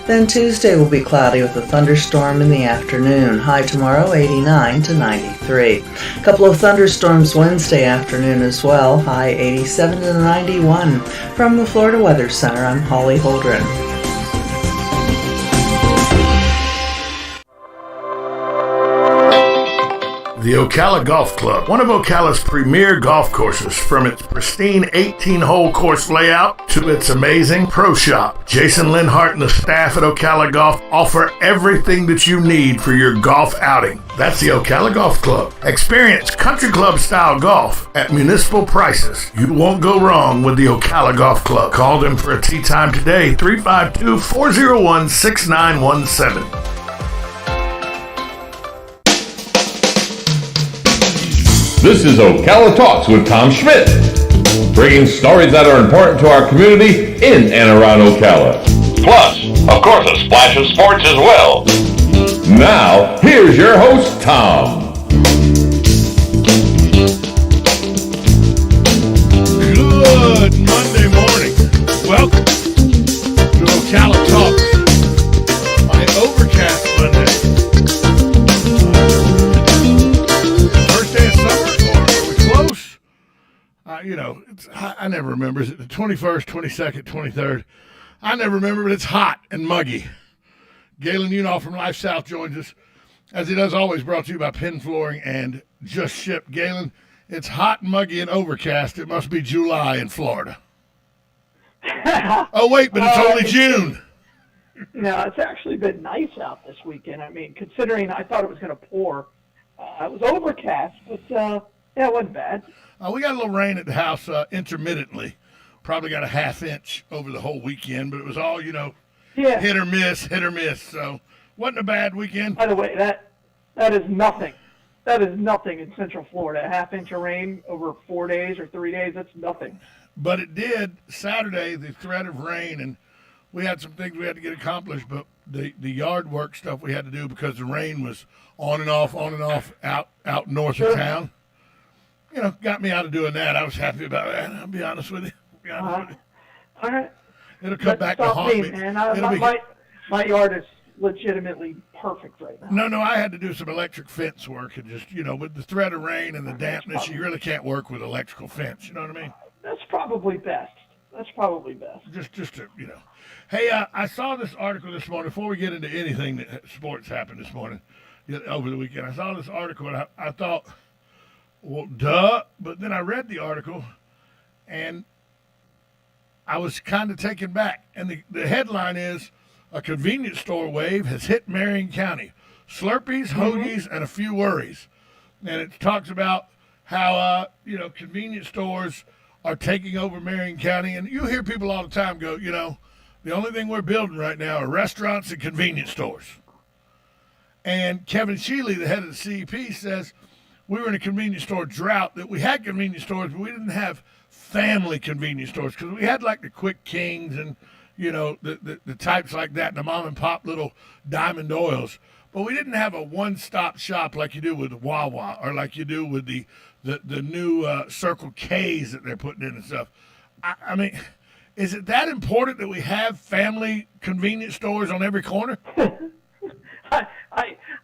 Then Tuesday will be cloudy with a thunderstorm in the afternoon. High tomorrow 89 to 93. A couple of thunderstorms Wednesday afternoon as well. High 87 to 91. From the Florida Weather Center, I'm Holly Holdren. The Ocala Golf Club, one of Ocala's premier golf courses, from its pristine 18-hole course layout to its amazing pro shop. Jason Linhart and the staff at Ocala Golf offer everything that you need for your golf outing. That's the Ocala Golf Club. Experience country club style golf at municipal prices. You won't go wrong with the Ocala Golf Club. Call them for a tee time today, 352-401-6917. This is Ocala Talks with Tom Schmidt, bringing stories that are important to our community in and around Ocala. Plus, of course, a splash of sports as well. Now, here's your host, Tom. Good Monday morning. Welcome to Ocala Talks, my overcast Monday. First day of summer, or are we close? I never remember. Is it the 21st, 22nd, 23rd? I never remember, but it's hot and muggy. Galen Unall from Life South joins us, as he does always, brought to you by Penn Flooring and Just Ship. Galen, it's hot, muggy, and overcast. It must be July in Florida. Oh, wait, but it's only June. No, it's actually been nice out this weekend. I mean, considering I thought it was going to pour, it was overcast, but it wasn't bad. We got a little rain at the house intermittently. Probably got a half inch over the whole weekend, but it was all, hit or miss. So wasn't a bad weekend. By the way, that is nothing. That is nothing in Central Florida. A half inch of rain over 4 days or 3 days, that's nothing. But it did Saturday, the threat of rain, and we had some things we had to get accomplished, but the yard work stuff we had to do because the rain was on and off out north of town. Got me out of doing that. I was happy about that. I'll be honest with you. All right. It'll come back to haunt me. Man. My yard is legitimately perfect right now. No, I had to do some electric fence work, and just, with the threat of rain and the dampness, you really can't work with electrical fence. You know what I mean? That's probably best. Just to, Hey, I saw this article this morning, before we get into anything that sports happened this morning, over the weekend. I saw this article, and I thought, well, duh, but then I read the article, and I was kind of taken back. And the headline is, a convenience store wave has hit Marion County. Slurpees, hoagies, and a few worries. And it talks about how, convenience stores are taking over Marion County. And you hear people all the time go, the only thing we're building right now are restaurants and convenience stores. And Kevin Shealy, the head of the CEP, says we were in a convenience store drought, that we had convenience stores, but we didn't have family convenience stores, because we had like the Quick Kings and, the types like that, and the mom and pop little Diamond Oils. But we didn't have a one-stop shop like you do with Wawa, or like you do with the new Circle K's that they're putting in and stuff. I mean, is it that important that we have family convenience stores on every corner?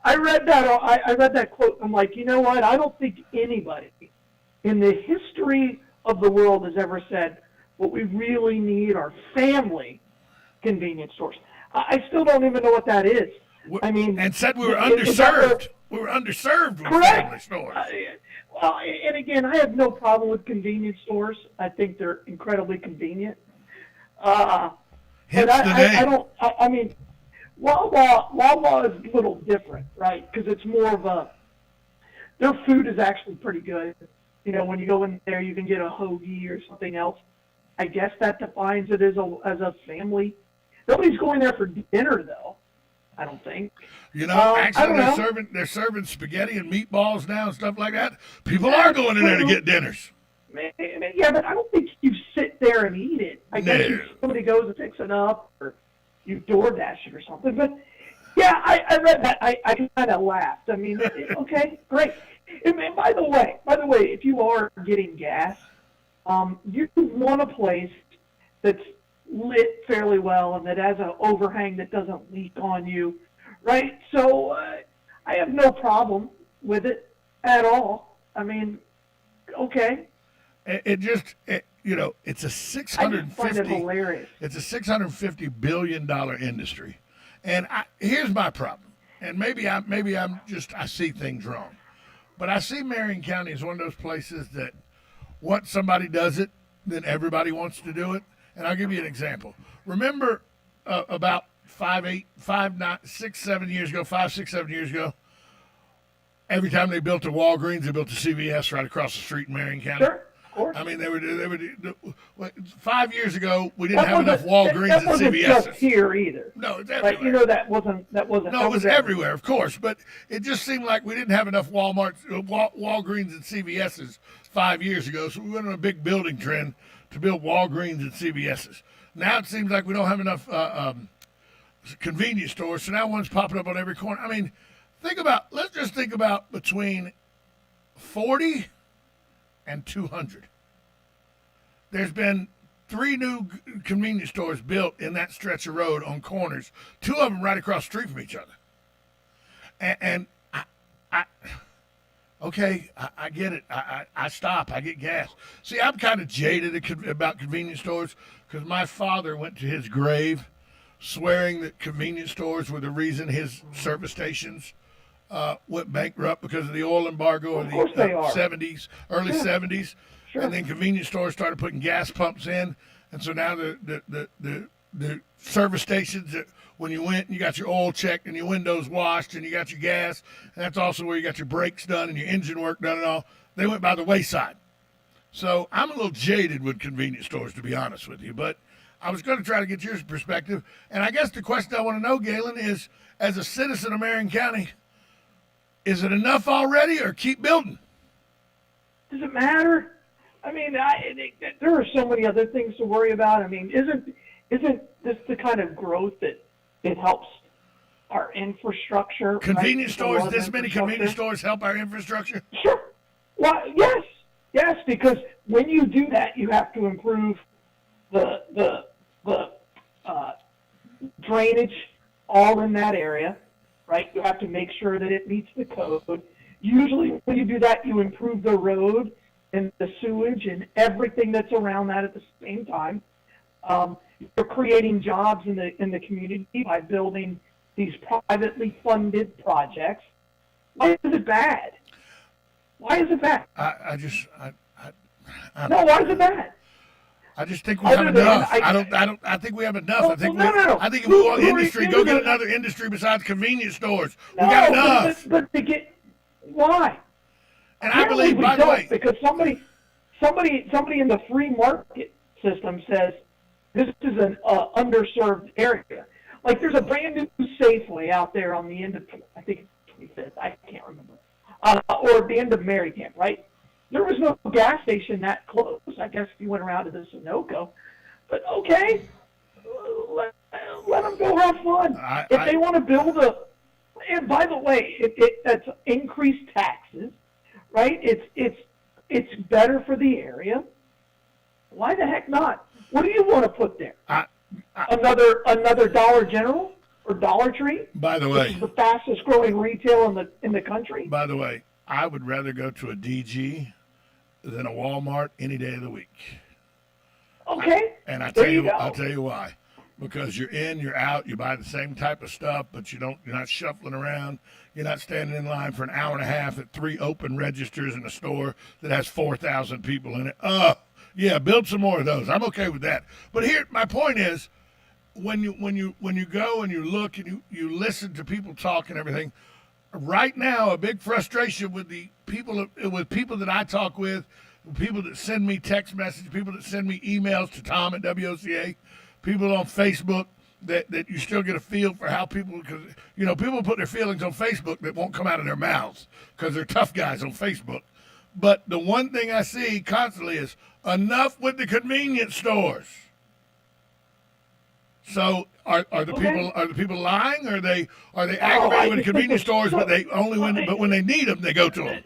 I read that. I read that quote. I'm like, you know what? I don't think anybody in the history of the world has ever said what we really need are family convenience stores. I still don't even know what that is. I mean, and said we were underserved. We were underserved with family stores. Well, and again, I have no problem with convenience stores. I think they're incredibly convenient. Hence the name. I mean, Wawa is a little different, right? Because it's more of their food is actually pretty good. When you go in there, you can get a hoagie or something else. I guess that defines it as a family. Nobody's going there for dinner, though. I don't think. Actually, they're serving spaghetti and meatballs now and stuff like that. People are going in there to get dinners. Yeah, but I don't think you sit there and eat it. I guess somebody goes and picks it up, or you DoorDash it or something. But yeah, I read that. I kind of laughed. I mean, okay, great. And by the way, if you are getting gas, you want a place that's lit fairly well and that has an overhang that doesn't leak on you, right? So I have no problem with it at all. I mean, okay. It's a I just find it hilarious. It's a $650 billion industry, and here's my problem. And maybe I see things wrong, but I see Marion County as one of those places that once somebody does it, then everybody wants to do it. And I'll give you an example. Remember about 6, 7 years ago, every time they built a Walgreens, they built a CVS right across the street in Marion County. Sure, of course. I mean, they would. 5 years ago, we didn't have enough Walgreens and CVS. That wasn't just here either. No, it's everywhere. But that wasn't. No, it was everywhere, of course. But it just seemed like we didn't have enough Walgreens and CVS's 5 years ago, so we went on a big building trend to build Walgreens and CVS's. Now it seems like we don't have enough convenience stores, so now one's popping up on every corner. I mean, let's just think about between 40 and 200. There's been 3 new convenience stores built in that stretch of road on corners, 2 of them right across the street from each other. And I get it. I stop. I get gas. See, I'm kind of jaded about convenience stores because my father went to his grave swearing that convenience stores were the reason his service stations went bankrupt because of the oil embargo in the early 70s. Sure. And then convenience stores started putting gas pumps in. And so now the service stations that when you went and you got your oil checked and your windows washed and you got your gas, and that's also where you got your brakes done and your engine work done and all, they went by the wayside. So I'm a little jaded with convenience stores, to be honest with you. But I was going to try to get your perspective. And I guess the question I want to know, Galen, is as a citizen of Marion County, is it enough already or keep building? Does it matter? I mean, there are so many other things to worry about. I mean, isn't this the kind of growth that it helps our infrastructure? Convenience stores, this many convenience stores help our infrastructure? Sure. Well, yes, because when you do that, you have to improve the drainage all in that area, right? You have to make sure that it meets the code. Usually when you do that, you improve the road and the sewage and everything that's around that at the same time. You're creating jobs in the community by building these privately funded projects. Why is it bad? Why is it bad? Why is it bad? I just think we have enough. I think we have enough. I think if we want industry, go get another industry besides convenience stores. We got enough. But to get why? And I believe, by the way, because somebody in the free market system says this is an underserved area. Like there's a brand new Safeway out there on the end of, I think it's 25th, I can't remember, or at the end of Mary Camp, right? There was no gas station that close. I guess if you went around to the Sunoco, but okay, let them go have fun. If they want to build and by the way, that's increased taxes, right? It's better for the area. Why the heck not? What do you want to put there? Another Dollar General or Dollar Tree? By the way, which is the fastest growing retail in the country. By the way, I would rather go to a DG than a Walmart any day of the week. Okay. I'll tell you why. Because you're in, you're out, you buy the same type of stuff, but you're not shuffling around. You're not standing in line for an hour and a half at 3 open registers in a store that has 4,000 people in it. Yeah, build some more of those. I'm okay with that. But here, my point is, when you go and you look and you listen to people talk and everything, right now a big frustration with the people that I talk with, people that send me text messages, people that send me emails to Tom at WOCA, people on Facebook that you still get a feel for how people, because people put their feelings on Facebook that won't come out of their mouths because they're tough guys on Facebook. But the one thing I see constantly is enough with the convenience stores. So are the people lying? Or are they aggravated with the convenience stores? But when they need them, they go to them.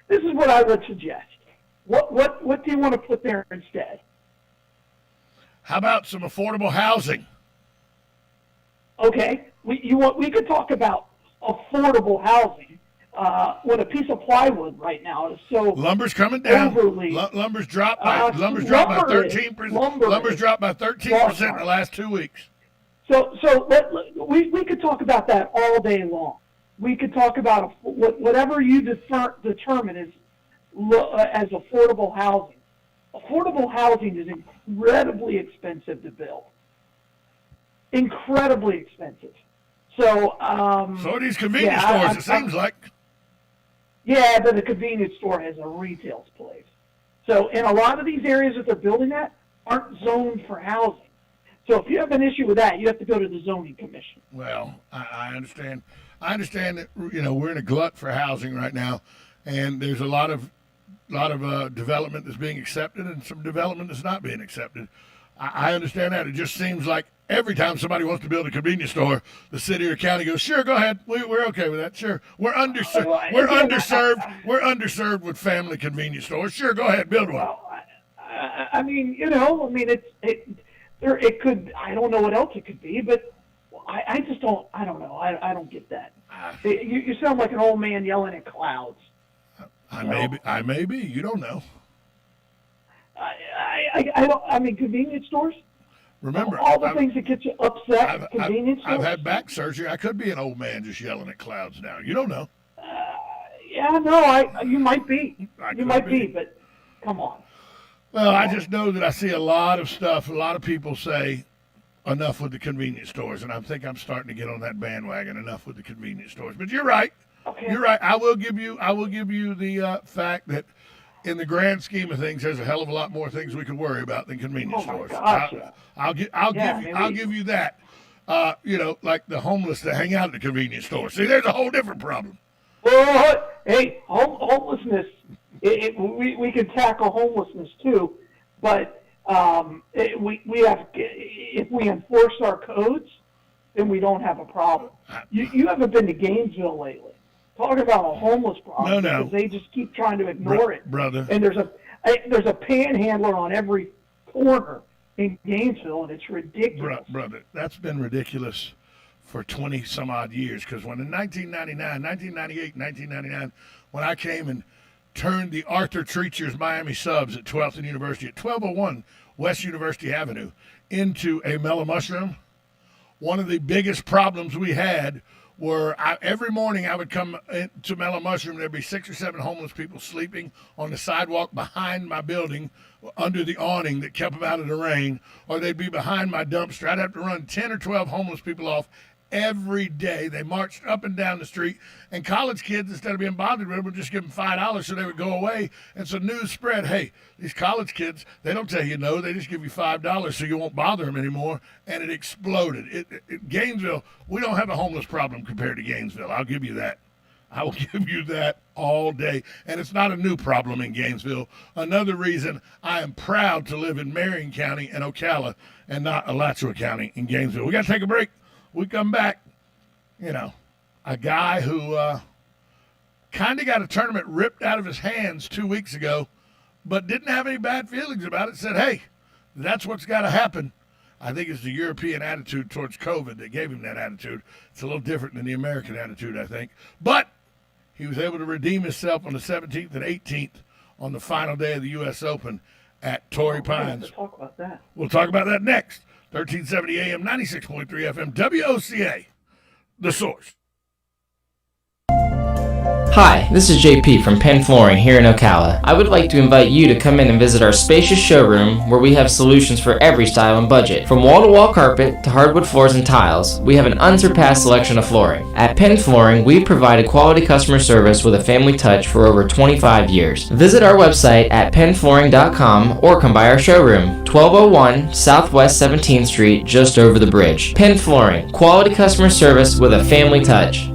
This is what I would suggest. What do you want to put there instead? How about some affordable housing? Okay, we could talk about affordable housing when a piece of plywood right now is so lumber's coming down. Overly, lumber's dropped by 13%. Lumber's dropped by 13% in the last 2 weeks. So we could talk about that all day long. We could talk about whatever you determine as affordable housing. Affordable housing is incredibly expensive to build. Incredibly expensive. So are these convenience stores, it seems like. Yeah, but the convenience store has a retail place. So, in a lot of these areas that they're building at aren't zoned for housing. So, if you have an issue with that, you have to go to the zoning commission. Well, I understand. I understand that we're in a glut for housing right now, and there's a lot of development that's being accepted and some development that's not being accepted. I understand that. It just seems like every time somebody wants to build a convenience store, the city or county goes, "Sure, go ahead. We're okay with that. Sure, we're underserved. We're underserved with family convenience stores. Sure, go ahead, build one." Well, it could. I don't know what else it could be, but I just don't. I don't know. I don't get that. You sound like an old man yelling at clouds. I may be. You don't know. I mean, convenience stores. Remember, all the things that get you upset. Convenience stores. I've had back surgery. I could be an old man just yelling at clouds now. You don't know. You might be. You might be, but come on. Well, I just know that I see a lot of stuff. A lot of people say enough with the convenience stores, and I think I'm starting to get on that bandwagon. Enough with the convenience stores. But you're right. Okay. You're right. I will give you the fact that in the grand scheme of things, there's a hell of a lot more things we could worry about than convenience stores. I'll give you that. Like the homeless that hang out at the convenience store. See, there's a whole different problem. Well, hey, homelessness. We can tackle homelessness too, but if we enforce our codes, then we don't have a problem. You haven't been to Gainesville lately. Talk about a homeless problem. No. Because they just keep trying to ignore it, brother. And there's a panhandler on every corner in Gainesville, and it's ridiculous. Brother, that's been ridiculous for 20 some odd years. Because when in 1998, 1999, when I came and turned the Arthur Treacher's Miami Subs at 12th and University at 1201 West University Avenue into a mellow mushroom, one of the biggest problems we had were every morning I would come to Mellow Mushroom, there'd be 6 or 7 homeless people sleeping on the sidewalk behind my building under the awning that kept them out of the rain, or they'd be behind my dumpster. I'd have to run 10 or 12 homeless people off every day. They marched up and down the street, and college kids, instead of being bothered with them, would just give them $5 so they would go away. And so news spread, hey, these college kids, they don't tell you no, they just give you $5 so you won't bother them anymore. And it exploded. Gainesville, we don't have a homeless problem compared to Gainesville. I'll give you that. I will give you that all day. And it's not a new problem in Gainesville. Another reason I am proud to live in Marion County and Ocala and not Alachua County in Gainesville. We got to take a break. We come back, a guy who kind of got a tournament ripped out of his hands 2 weeks ago, but didn't have any bad feelings about it, said, hey, that's what's got to happen. I think it's the European attitude towards COVID that gave him that attitude. It's a little different than the American attitude, I think. But he was able to redeem himself on the 17th and 18th on the final day of the U.S. Open at Torrey Pines. We'll talk about that. We'll talk about that next. 1370 AM, 96.3 FM, WOCA, The Source. Hi, this is JP from Penn Flooring here in Ocala. I would like to invite you to come in and visit our spacious showroom where we have solutions for every style and budget. From wall-to-wall carpet to hardwood floors and tiles, we have an unsurpassed selection of flooring. At Penn Flooring, we've provided quality customer service with a family touch for over 25 years. Visit our website at pennflooring.com or come by our showroom, 1201 Southwest 17th Street, just over the bridge. Penn Flooring, quality customer service with a family touch.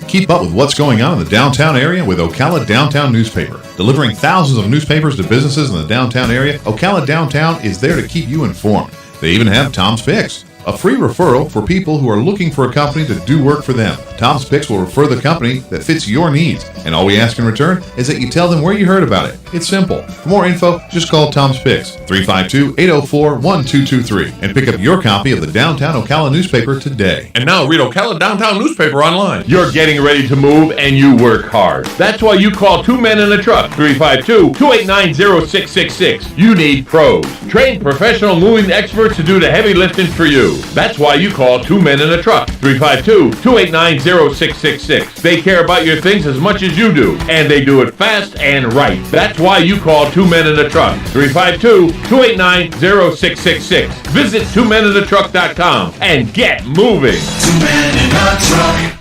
Keep up with what's going on in the downtown area with Ocala Downtown Newspaper. Delivering thousands of newspapers to businesses in the downtown area, Ocala Downtown is there to keep you informed. They even have Tom's Picks, a free referral for people who are looking for a company to do work for them. Tom's Picks will refer the company that fits your needs, and all we ask in return is that you tell them where you heard about it. It's simple. For more info, just call Tom's Picks, 352-804-1223, and pick up your copy of the Downtown Ocala newspaper today. And now read Ocala Downtown newspaper online. You're getting ready to move and you work hard. That's why you call Two Men in a Truck, 352-289-0666. You need pros. Trained professional moving experts to do the heavy lifting for you. That's why you call Two Men in a Truck, 352-289-0666. They care about your things as much as you do, and they do it fast and right. That's why you call Two Men in a Truck, 352-289-0666. Visit twomeninatruck.com and get moving. 2 Men in a Truck.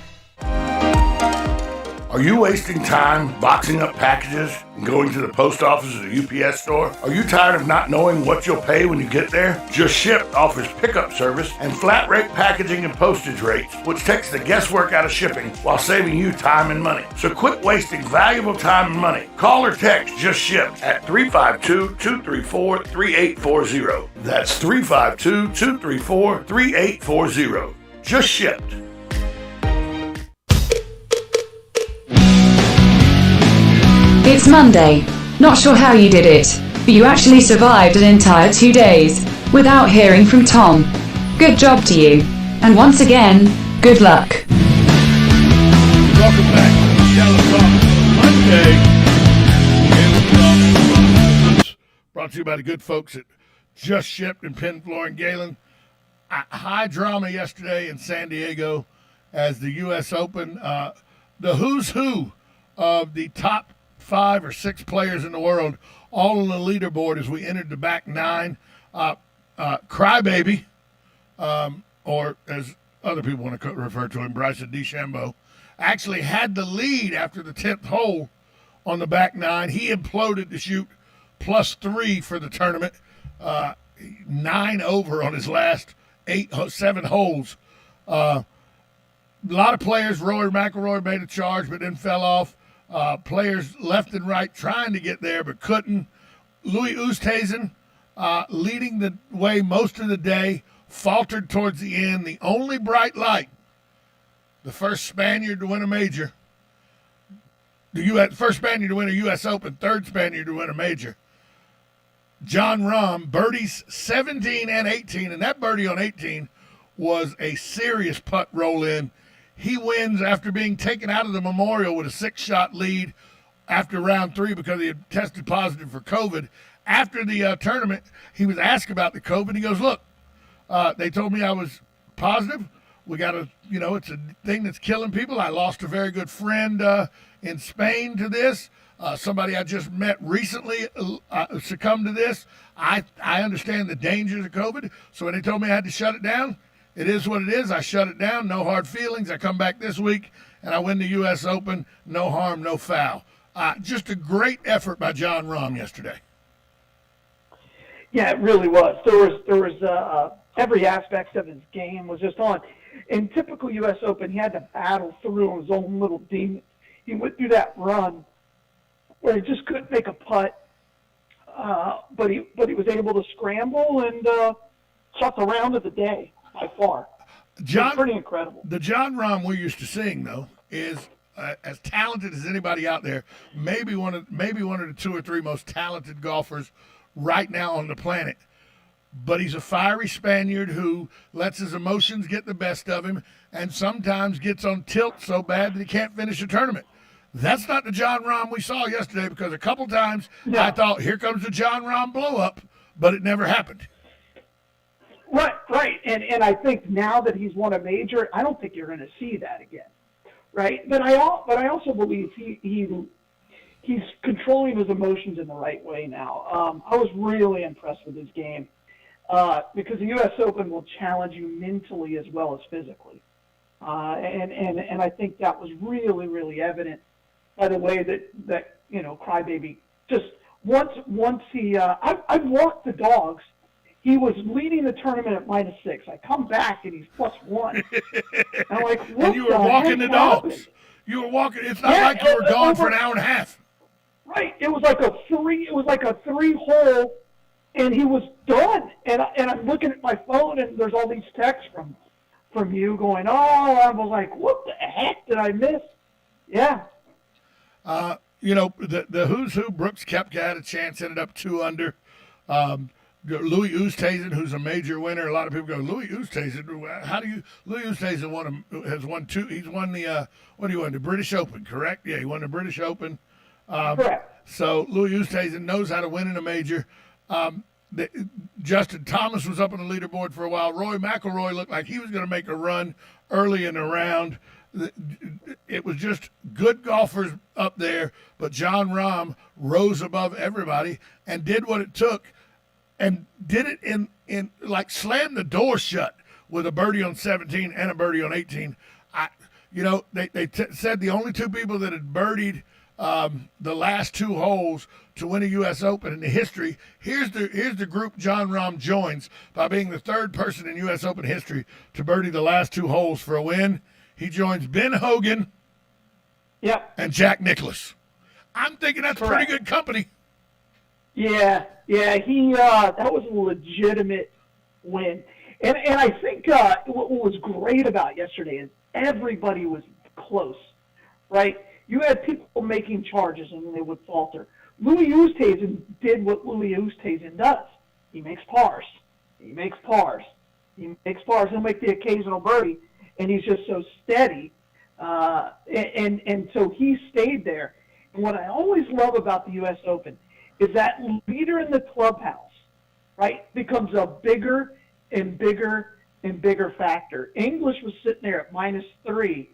Are you wasting time boxing up packages and going to the post office or the UPS store? Are you tired of not knowing what you'll pay when you get there? Just Ship offers pickup service and flat rate packaging and postage rates, which takes the guesswork out of shipping while saving you time and money. So quit wasting valuable time and money. Call or text Just Ship at 352-234-3840. That's 352-234-3840. Just Shipped. It's Monday. Not sure how you did it, but you actually survived an entire 2 days without hearing from Tom. Good job to you. And once again, good luck. Welcome back to Ocala Talk Monday. Brought to you by the good folks at Just Shipped in Penn, Floor, and Galen. High drama yesterday in San Diego as the U.S. Open. The who's who of the top 5 or 6 players in the world, all on the leaderboard as we entered the back 9. Crybaby, or as other people want to refer to him, Bryson DeChambeau, actually had the lead after the 10th hole on the back 9. He imploded to shoot +3 for the tournament, 9 over on his last 7 holes. A lot of players, Rory McIlroy made a charge but then fell off. Players left and right trying to get there but couldn't. Louis Oosthuizen leading the way most of the day, faltered towards the end. The only bright light, the first Spaniard to win a major, first Spaniard to win a U.S. Open, third Spaniard to win a major. Jon Rahm birdies 17 and 18, and that birdie on 18 was a serious putt roll in. He wins after being taken out of the Memorial with a 6-shot lead after round 3 because he had tested positive for COVID. After the tournament, he was asked about the COVID. He goes, look, they told me I was positive. We got to, it's a thing that's killing people. I lost a very good friend in Spain to this. Somebody I just met recently succumbed to this. I understand the dangers of COVID. So when they told me I had to shut it down, it is what it is. I shut it down. No hard feelings. I come back this week, and I win the U.S. Open. No harm, no foul. Just a great effort by Jon Rahm yesterday. Yeah, it really was. There was every aspect of his game was just on. In typical U.S. Open, he had to battle through his own little demons. He went through that run where he just couldn't make a putt, but he was able to scramble and shot the round of the day. By far. John, pretty incredible. The Jon Rahm we're used to seeing, though, is as talented as anybody out there. Maybe one of the 2 or 3 most talented golfers right now on the planet. But he's a fiery Spaniard who lets his emotions get the best of him and sometimes gets on tilt so bad that he can't finish a tournament. That's not the Jon Rahm we saw yesterday because a couple times I thought, here comes the Jon Rahm blow-up, but it never happened. Right. And I think now that he's won a major, I don't think you're going to see that again. Right? But I also believe he's controlling his emotions in the right way now. I was really impressed with his game because the U.S. Open will challenge you mentally as well as physically. And I think that was really, really evident by the way that Crybaby just once he I've walked the dogs. He was leading the tournament at -6. I come back and he's +1. And I'm like, what? And you were walking the dogs. Happened? You were walking. It's not like you were gone for an hour and a half. Right. It was like a 3-hole, and he was done. And I'm looking at my phone, and there's all these texts from you going, oh, I was like, what the heck did I miss? Yeah. The who's who. Brooks Koepka had a chance, ended up 2 under. Louis Oosthuizen, who's a major winner. A lot of people go, Louis Oosthuizen. How do you? Louis Oosthuizen has won 2. He's won the what do you win? The British Open, correct? Yeah, he won the British Open. Correct. So Louis Oosthuizen knows how to win in a major. Justin Thomas was up on the leaderboard for a while. Rory McIlroy looked like he was going to make a run early in the round. It was just good golfers up there, but Jon Rahm rose above everybody and did what it took, and did it in like slammed the door shut with a birdie on 17 and a birdie on 18. They said the only 2 people that had birdied the last 2 holes to win a U.S. Open in the history. Here's the group Jon Rahm joins by being the 3rd person in U.S. Open history to birdie the last 2 holes for a win. He joins Ben Hogan, and Jack Nicklaus. I'm thinking that's Correct. pretty good company. Yeah, he that was a legitimate win, and I think what was great about yesterday is everybody was close, right? You had people making charges and then they would falter. Louis Oosthuizen did what Louis Oosthuizen does. He makes pars. He'll make the occasional birdie, and he's just so steady. And so he stayed there. And what I always love about the U.S. Open is that leader in the clubhouse, right, becomes a bigger and bigger and bigger factor. English was sitting there at -3,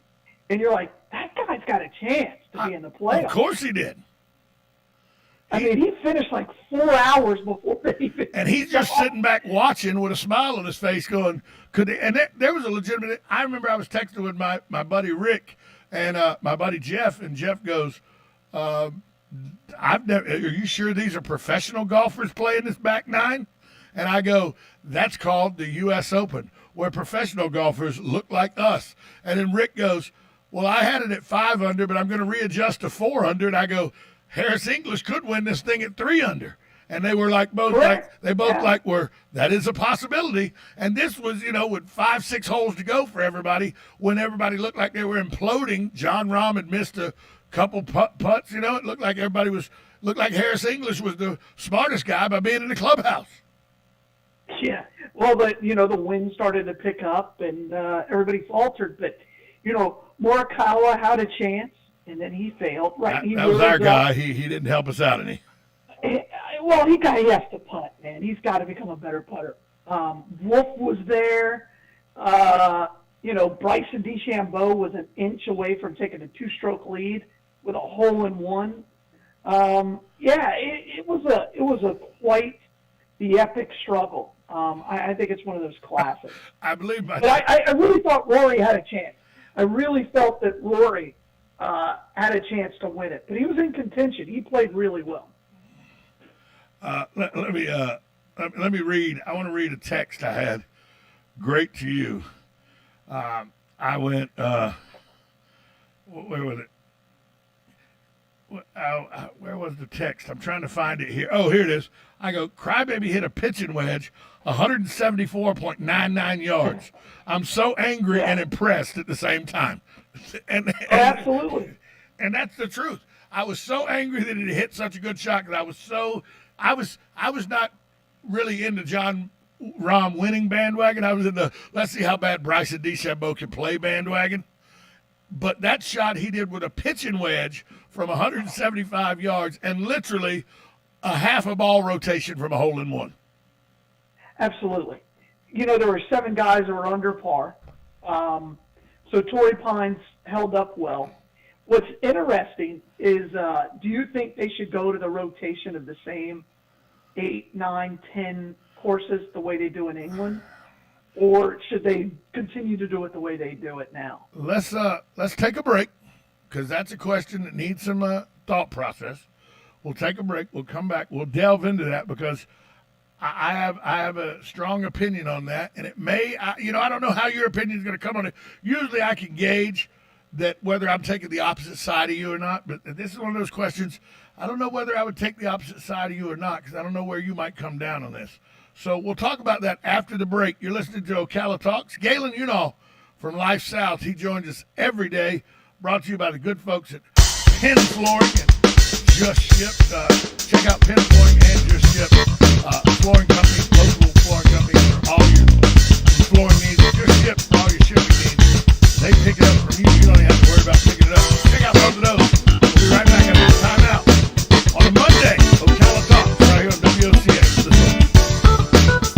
and you're like, that guy's got a chance to be in the playoffs. Of course he did. I mean, he finished like 4 hours before they even. And he's just sitting back watching with a smile on his face going, could they? And there was a legitimate, I remember I was texting with my buddy Rick and my buddy Jeff, and Jeff goes, are you sure these are professional golfers playing this back 9? And I go, that's called the U.S. Open, where professional golfers look like us. And then Rick goes, well, I had it at 5 under, but I'm going to readjust to 4 under. And I go, Harris English could win this thing at 3 under. And they were like, that is a possibility. And this was, with 5-6 holes to go for everybody, when everybody looked like they were imploding. Jon Rahm had missed a couple putts. It looked like looked like Harris English was the smartest guy by being in the clubhouse. Yeah. Well, the wind started to pick up and everybody faltered. But, Morikawa had a chance, and then he failed. Right? That was our guy. He didn't help us out any. Well, he has to putt, man. He's got to become a better putter. Wolf was there. Bryson DeChambeau was an inch away from taking a 2-stroke lead with a hole-in-one. It was a quite the epic struggle. I think it's one of those classics. I believe But I really thought Rory had a chance. I really felt that Rory had a chance to win it, but he was in contention. He played really well. Let me read. I want to read a text I had. Great to you. I went. Where was it? Where was the text? I'm trying to find it here. Oh, here it is. I go, Crybaby hit a pitching wedge, 174.99 yards. I'm so angry and impressed at the same time. and Absolutely. And that's the truth. I was so angry that it hit such a good shot because I was not really into Jon Rahm winning bandwagon. I was in the let's see how bad Bryson DeChambeau can play bandwagon. But that shot he did with a pitching wedge from 175 yards and literally a half a ball rotation from a hole-in-one. Absolutely. There were 7 guys that were under par. So Torrey Pines held up well. What's interesting is, do you think they should go to the rotation of the same 8, 9, 10 courses the way they do in England? Or should they continue to do it the way they do it now? Let's take a break, because that's a question that needs some thought process. We'll take a break. We'll come back. We'll delve into that because I have a strong opinion on that, and it may I don't know how your opinion is going to come on it. Usually I can gauge that whether I'm taking the opposite side of you or not, but this is one of those questions. I don't know whether I would take the opposite side of you or not because I don't know where you might come down on this. So we'll talk about that after the break. You're listening to Ocala Talks. Galen Unall from Life South. He joins us every day, brought to you by the good folks at Penn Flooring. Just Ship. Check out Penn Flooring and Just Ship. Flooring companies, local flooring companies for all your flooring needs. Just Ship for all your shipping needs. They pick it up from you. You don't even have to worry about picking it up. Check out both of those. We'll be right back after the timeout on a Monday. Ocala Talks right here on WOCA. The Source.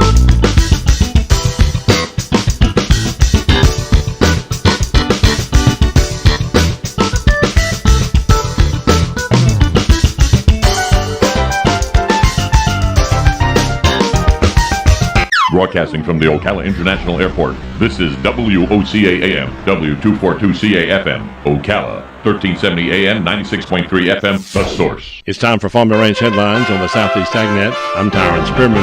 Broadcasting from the Ocala International Airport, this is WOCA AM, W242CA FM, Ocala, 1370 AM, 96.3 FM, The Source. It's time for Farm to Ranch headlines on the Southeast AgNet. I'm Tyron Spearman.